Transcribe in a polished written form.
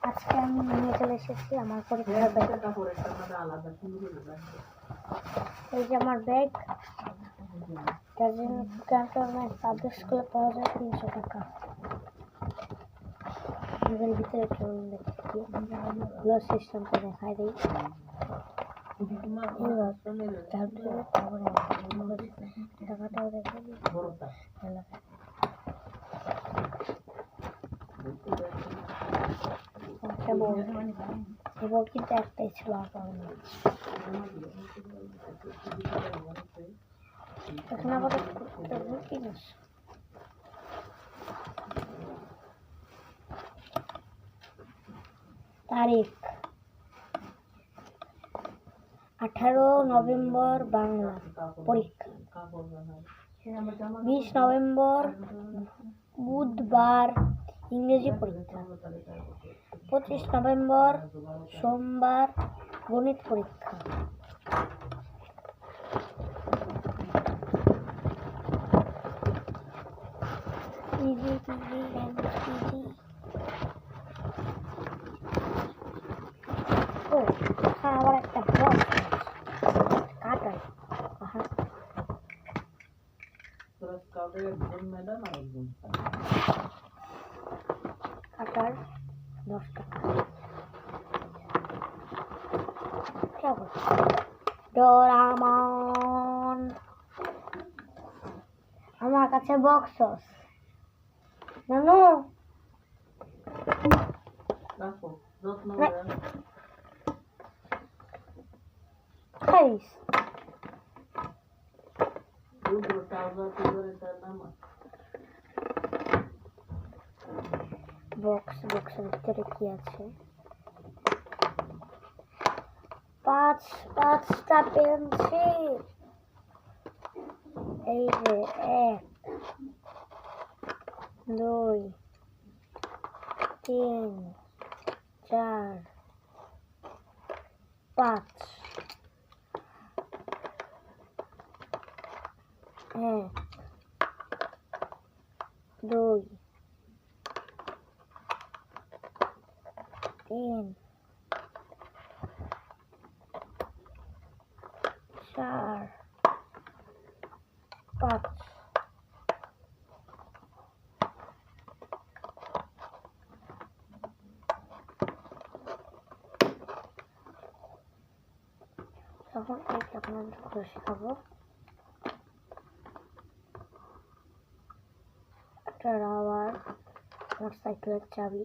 আজকে আমি নিয়ে চলে এসেছি আমার পরীক্ষার ব্যাগ। এই যে আমার ব্যাগ, পাবলিক স্কুলে পাওয়া যায় 300 টাকা। এর ভিতরে চলুন দেখি গ্লাস সিস্টেমটা দেখাই দিই। টাকাটাও দেখে দিই। বোর্ড কিন্তু একটাই ছিল, এখন আবার তারিখ 18 নভেম্বর বাংলা পরীক্ষা, 20 নভেম্বর বুধবার ইংরেজি পরীক্ষা, 25 নভেম্বর সোমবার গণিত পরীক্ষা। আবার একটা কাটার কাটার 10 টাকা। ডোরামন, আমার কাছে বক্স নানু বক্সের ভিতরে কি আছে? পাঁচটা পেন্সিল। এই যে 1 2 3 4 5 1 2 3 4 5। তখন আপনাদের শেখাবো একটা রাবার মোটরসাইকেলের চাবি।